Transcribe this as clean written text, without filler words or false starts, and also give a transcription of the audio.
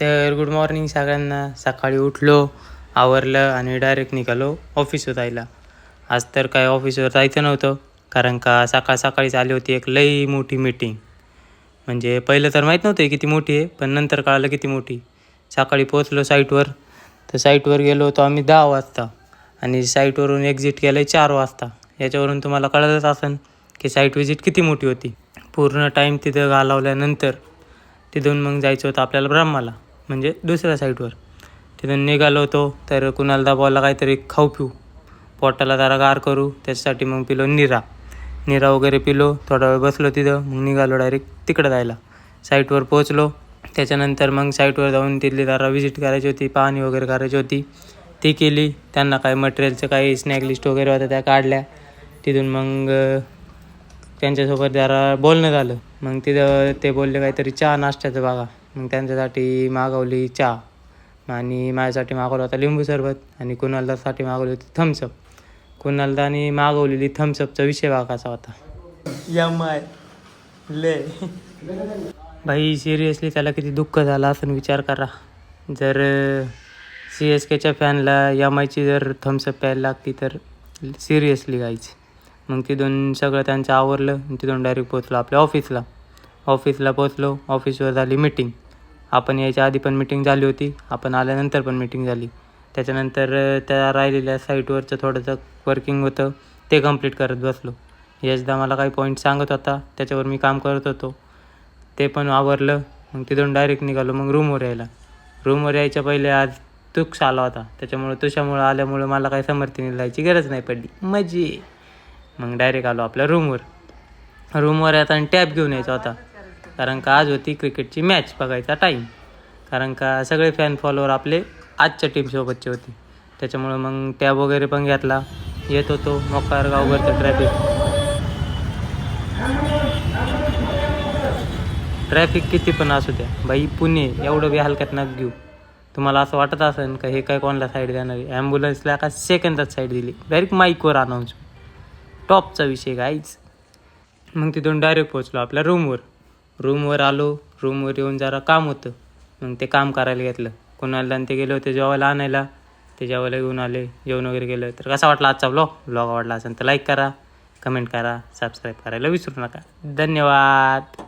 तर good morning सगळ्यांना. सकाळी उठलो, आवरलं आणि डायरेक्ट निघालो ऑफिसवर जायला. आज तर काय ऑफिसवर जायचं नव्हतं, कारण का सकाळ सकाळीच आली होती एक लई मोठी मीटिंग. म्हणजे पहिलं तर माहीत नव्हतं किती मोठी आहे, पण नंतर कळालं किती मोठी. सकाळी पोचलो साईटवर. तर साईटवर गेलो होतो आम्ही 10 वाजता आणि साईटवरून एक्झिट केलं आहे 4 वाजता. याच्यावरून तुम्हाला कळतच असेल की साईट व्हिजिट किती मोठी होती. पूर्ण टाईम तिथं घालवल्यानंतर तिथून मग जायचं होतं आपल्याला ब्रह्माला, म्हणजे दुसऱ्या साईडवर. तिथून निघालो होतो तर कुणाला दाबावला काहीतरी खाऊ पिऊ, पोटाला जरा गार करू, त्याच्यासाठी मग पिलो निरा वगैरे पिलो. थोडा वेळ बसलो तिथं, मग निघालो डायरेक्ट तिकडं जायला. साईटवर पोचलो. त्याच्यानंतर मग साईटवर जाऊन तिथली जरा विजिट करायची होती, पाहणी वगैरे करायची होती, ती केली. त्यांना काय मटेरियलचं काही स्नॅक लिस्ट वगैरे होत्या त्या काढल्या. तिथून मग त्यांच्यासोबत जरा बोलणं झालं. मग तिथं ते बोलले काहीतरी चहा नाश्त्याचं बघा. मग त्यांच्यासाठी मागवली चहा आणि माझ्यासाठी मागवला होता लिंबू सरबत आणि कुणालदासाठी मागवली होती थम्सअप. कुणालदानी मागवलेली थम्सअपचा विषय बघा कसा होता. ले भाई सिरियसली त्याला किती दुःख झालं असं विचार करा. जर CSKच्या फॅनला MIची जर थम्सअप प्यायला लागती तर सिरियसली गायची. मग तिथून सगळं त्यांचं आवरलं. तिथून डायरेक्ट पोचलो आपल्या ऑफिसला पोचलो. ऑफिसवर झाली मीटिंग. आपण यायच्या आधी पण मीटिंग झाली होती, आपण आल्यानंतर पण मीटिंग झाली. त्याच्यानंतर त्या राहिलेल्या साईटवरचं थोडंसं वर्किंग होतं, ते कंप्लीट करत बसलो. यशदा मला काही पॉईंट सांगत होता, त्याच्यावर मी काम करत होतो, ते पण आवरलं. मग तिथून डायरेक्ट निघालो मग रूमवर यायच्या पहिले आज तुक्ष आला होता, तुझ्यामुळं आल्यामुळं मला काही समर्थीने जायची गरज नाही पडली. मजे. मग डायरेक्ट आलो आपल्या रूमवर येताना टॅब घेऊन यायचा होता, कारण का आज होती क्रिकेटची मॅच बघायचा टाईम. कारण का सगळे फॅन फॉलोअर आपले आजच्या टीमसोबतचे होते, त्याच्यामुळं मग टॅब वगैरे पण घेतला. येत होतो मोकार गावभरचं ट्रॅफिक किती पण असू द्या बाई, पुणे एवढं बी हलक्यात नका घेऊ. तुम्हाला असं वाटत असेल का हे काय कोणाला साईड देणार आहे, ॲम्ब्युलन्सला का सेकंदात साईड दिली, डायरेक्ट माईकवर अनाऊन्स. टॉपचा विषय गाईच. मग तिथून डायरेक्ट पोचलो आपल्या रूमवर आलो. रूमवर येऊन जरा काम होतं, मग ते काम करायला घेतलं. कोणाला ते गेले होते जेवायला आणायला, ते जेवायला घेऊन आले, जेवण वगैरे केलं. तर कसा वाटला आजचा व्लॉग आवडला असेल तर लाईक करा, कमेंट करा, सबस्क्राईब करायला विसरू नका. धन्यवाद.